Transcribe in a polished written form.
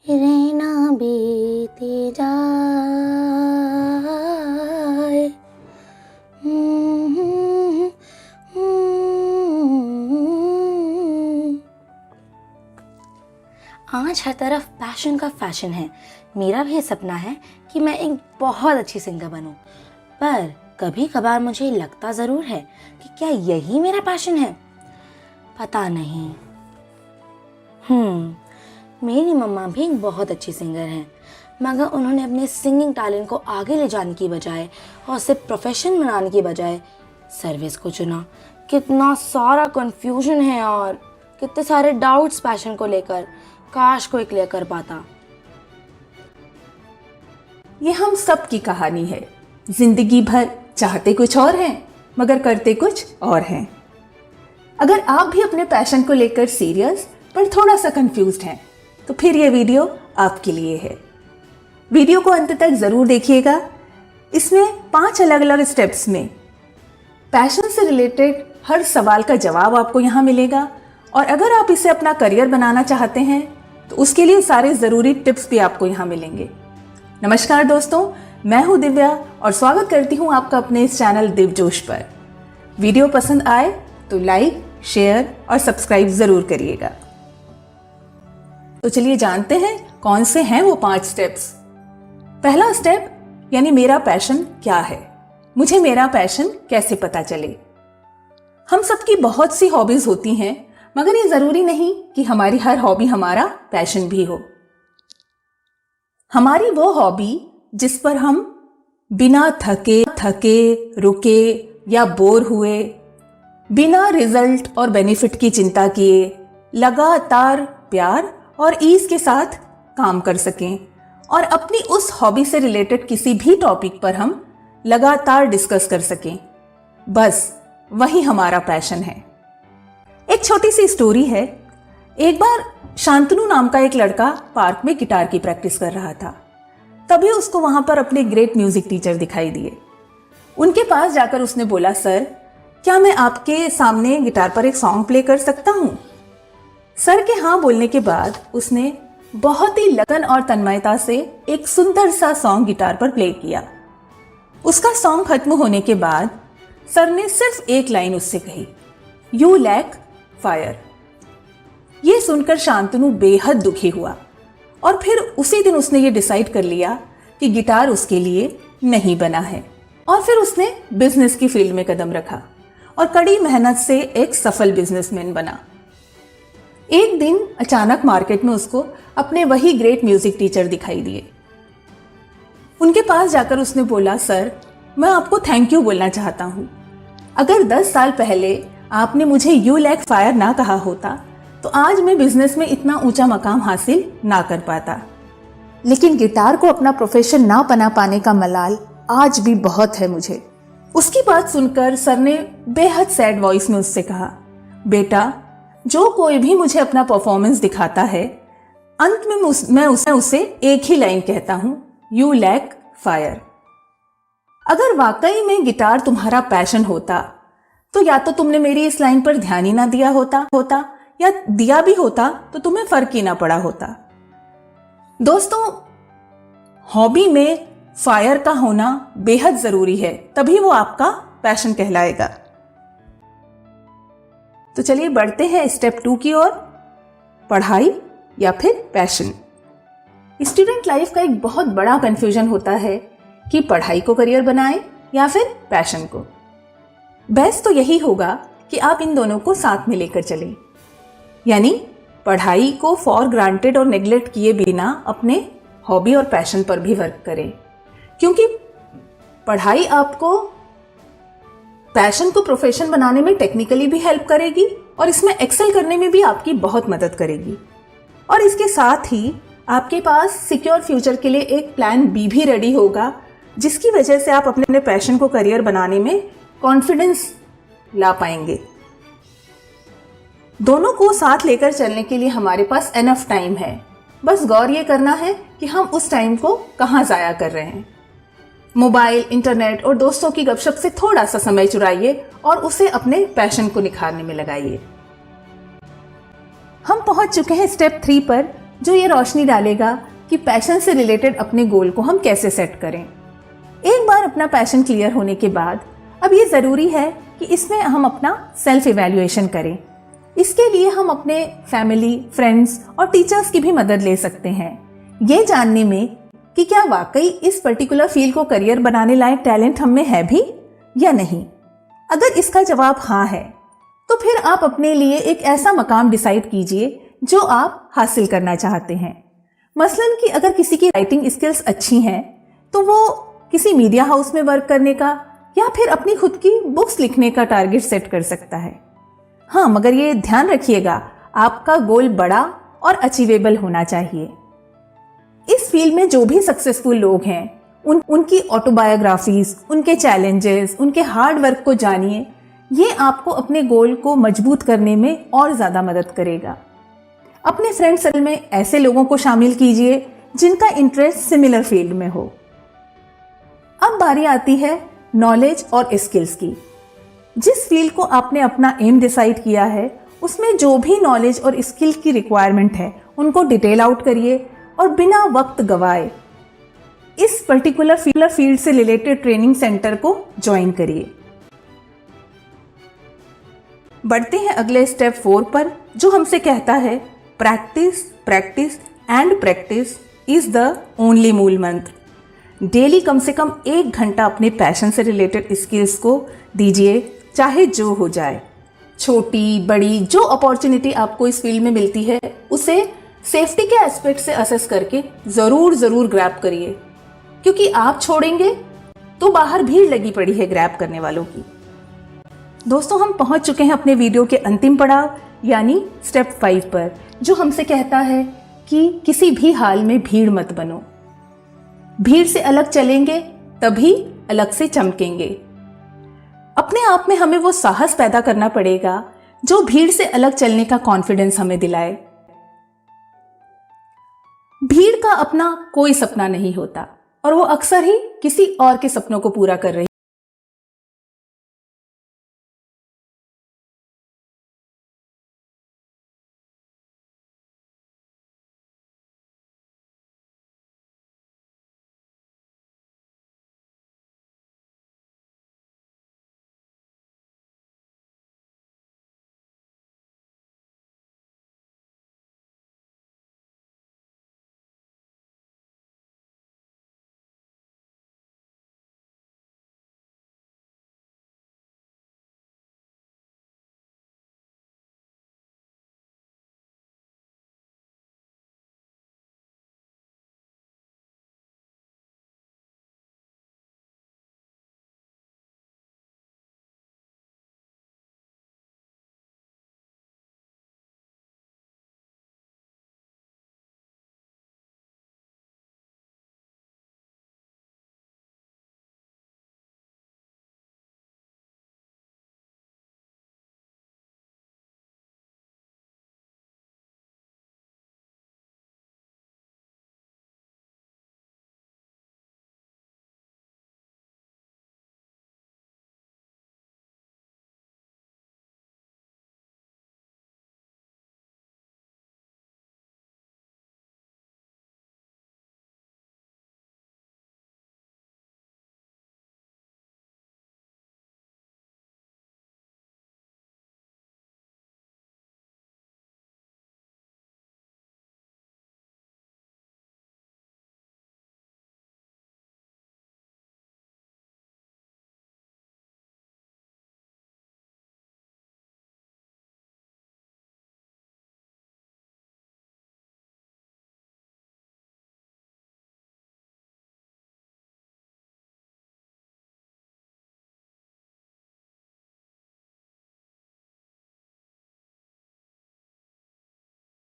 रहना बीते जाए। आज हर तरफ पैशन का फैशन है। मेरा भी सपना है कि मैं एक बहुत अच्छी सिंगर बनूं, पर कभी कभार मुझे लगता ज़रूर है कि क्या यही मेरा पैशन है। पता नहीं। मेरी मम्मा भी एक बहुत अच्छी सिंगर हैं, मगर उन्होंने अपने सिंगिंग टैलेंट को आगे ले जाने की बजाय और उसे प्रोफेशन बनाने की बजाय सर्विस को चुना। कितना सारा कंफ्यूजन है और कितने सारे डाउट्स पैशन को लेकर। काश कोई क्लियर कर पाता। ये हम सब की कहानी है। जिंदगी भर चाहते कुछ और हैं, मगर करते कुछ और हैं। अगर आप भी अपने पैशन को लेकर सीरियस पर थोड़ा सा कंफ्यूज्ड हैं, तो फिर ये वीडियो आपके लिए है। वीडियो को अंत तक जरूर देखिएगा। इसमें 5 अलग अलग स्टेप्स में पैशन से रिलेटेड हर सवाल का जवाब आपको यहाँ मिलेगा। और अगर आप इसे अपना करियर बनाना चाहते हैं तो उसके लिए सारे ज़रूरी टिप्स भी आपको यहाँ मिलेंगे। नमस्कार दोस्तों, मैं हूँ दिव्या और स्वागत करती हूँ आपका अपने इस चैनल दिव जोश पर। वीडियो पसंद आए तो लाइक, शेयर और सब्सक्राइब ज़रूर करिएगा। तो चलिए जानते हैं कौन से हैं वो 5 स्टेप्स। पहला स्टेप यानी मेरा पैशन क्या है, मुझे मेरा पैशन कैसे पता चले। हम सबकी बहुत सी हॉबीज होती हैं, मगर ये जरूरी नहीं कि हमारी हर हॉबी हमारा पैशन भी हो। हमारी वो हॉबी जिस पर हम बिना थके रुके या बोर हुए, बिना रिजल्ट और बेनिफिट की चिंता किए लगातार प्यार और ईज के साथ काम कर सकें और अपनी उस हॉबी से रिलेटेड किसी भी टॉपिक पर हम लगातार डिस्कस कर सकें, बस वही हमारा पैशन है। एक छोटी सी स्टोरी है। एक बार शांतनु नाम का एक लड़का पार्क में गिटार की प्रैक्टिस कर रहा था। तभी उसको वहां पर अपने ग्रेट म्यूजिक टीचर दिखाई दिए। उनके पास जाकर उसने बोला, सर क्या मैं आपके सामने गिटार पर एक सॉन्ग प्ले कर सकता हूं? सर के हाँ बोलने के बाद उसने बहुत ही लगन और तन्मयता से एक सुंदर सा सॉन्ग गिटार पर प्ले किया। उसका सॉन्ग खत्म होने के बाद सर ने सिर्फ एक लाइन उससे कही, यू लैक फायर। यह सुनकर शांतनु बेहद दुखी हुआ और फिर उसी दिन उसने ये डिसाइड कर लिया कि गिटार उसके लिए नहीं बना है। और फिर उसने बिजनेस की फील्ड में कदम रखा और कड़ी मेहनत से एक सफल बिजनेसमैन बना। एक दिन अचानक मार्केट में उसको अपने वही ग्रेट म्यूजिक टीचर दिखाई दिए। उनके पास जाकर उसने बोला, सर मैं आपको थैंक यू बोलना चाहता हूं। अगर 10 साल पहले आपने मुझे यू लैक फायर ना कहा होता तो आज मैं बिजनेस में इतना ऊंचा मकाम हासिल ना कर पाता। लेकिन गिटार को अपना प्रोफेशन ना बना पाने का मलाल आज भी बहुत है मुझे। उसकी बात सुनकर सर ने बेहद सैड वॉइस में उससे कहा, बेटा जो कोई भी मुझे अपना परफॉर्मेंस दिखाता है, अंत में मैं उसे एक ही लाइन कहता हूं, यू लैक फायर। अगर वाकई में गिटार तुम्हारा पैशन होता तो या तो तुमने मेरी इस लाइन पर ध्यान ही ना दिया होता या दिया भी होता तो तुम्हें फर्क ही ना पड़ा होता। दोस्तों, हॉबी में फायर का होना बेहद जरूरी है, तभी वो आपका पैशन कहलाएगा। तो चलिए बढ़ते हैं स्टेप 2 की ओर, पढ़ाई या फिर पैशन। स्टूडेंट लाइफ का एक बहुत बड़ा कंफ्यूजन होता है कि पढ़ाई को करियर बनाएं या फिर पैशन को। बेस्ट तो यही होगा कि आप इन दोनों को साथ में लेकर चलें, यानी पढ़ाई को फॉर ग्रांटेड और नेग्लेक्ट किए बिना अपने हॉबी और पैशन पर भी वर्क करें, क्योंकि पढ़ाई आपको पैशन को प्रोफेशन बनाने में टेक्निकली भी हेल्प करेगी और इसमें एक्सेल करने में भी आपकी बहुत मदद करेगी। और इसके साथ ही आपके पास सिक्योर फ्यूचर के लिए एक प्लान बी भी रेडी होगा, जिसकी वजह से आप अपने पैशन को करियर बनाने में कॉन्फिडेंस ला पाएंगे। दोनों को साथ लेकर चलने के लिए हमारे पास एनफ टाइम है। बस गौर ये करना है कि हम उस टाइम को कहाँ जाया कर रहे हैं। मोबाइल, इंटरनेट और दोस्तों की गपशप से थोड़ा सा समय चुराइए और उसे अपने पैशन को निखारने में लगाइए। हम पहुंच चुके हैं स्टेप 3 पर, जो ये रोशनी डालेगा कि पैशन से रिलेटेड अपने गोल को हम कैसे सेट करें। एक बार अपना पैशन क्लियर होने के बाद अब ये ज़रूरी है कि इसमें हम अपना सेल्फ इवैल्यूएशन करें। इसके लिए हम अपने फैमिली, फ्रेंड्स और टीचर्स की भी मदद ले सकते हैं, ये जानने में कि क्या वाकई इस पर्टिकुलर फील्ड को करियर बनाने लायक टैलेंट हम में है भी या नहीं। अगर इसका जवाब हाँ है तो फिर आप अपने लिए एक ऐसा मकाम डिसाइड कीजिए जो आप हासिल करना चाहते हैं। मसलन कि अगर किसी की राइटिंग स्किल्स अच्छी हैं तो वो किसी मीडिया हाउस में वर्क करने का या फिर अपनी खुद की बुक्स लिखने का टारगेट सेट कर सकता है। हाँ, मगर ये ध्यान रखिएगा आपका गोल बड़ा और अचीवेबल होना चाहिए। इस फील्ड में जो भी सक्सेसफुल लोग हैं उनकी ऑटोबायोग्राफीज, उनके चैलेंजेस, उनके हार्ड वर्क को जानिए। ये आपको अपने गोल को मजबूत करने में और ज़्यादा मदद करेगा। अपने फ्रेंड सर्कल में ऐसे लोगों को शामिल कीजिए जिनका इंटरेस्ट सिमिलर फील्ड में हो। अब बारी आती है नॉलेज और स्किल्स की। जिस फील्ड को आपने अपना एम डिसाइड किया है उसमें जो भी नॉलेज और स्किल की रिक्वायरमेंट है उनको डिटेल आउट करिए और बिना वक्त गवाए इस पर्टिकुलर फील्ड से रिलेटेड ट्रेनिंग सेंटर को ज्वाइन करिए। बढ़ते हैं अगले स्टेप 4 पर, जो हमसे कहता है practice, practice and practice is the only मूल मंत्र। डेली कम से कम 1 घंटा अपने पैशन से रिलेटेड स्किल्स को दीजिए, चाहे जो हो जाए। छोटी बड़ी जो अपॉर्चुनिटी आपको इस फील्ड में मिलती है उसे सेफ्टी के एस्पेक्ट से असेस करके जरूर ग्रैब करिए, क्योंकि आप छोड़ेंगे तो बाहर भीड़ लगी पड़ी है ग्रैब करने वालों की। दोस्तों, हम पहुंच चुके हैं अपने वीडियो के अंतिम पड़ाव यानी स्टेप 5 पर, जो हमसे कहता है कि किसी भी हाल में भीड़ मत बनो। भीड़ से अलग चलेंगे तभी अलग से चमकेंगे। अपने आप में हमें वो साहस पैदा करना पड़ेगा जो भीड़ से अलग चलने का कॉन्फिडेंस हमें दिलाए। भीड़ का अपना कोई सपना नहीं होता और वो अक्सर ही किसी और के सपनों को पूरा कर रही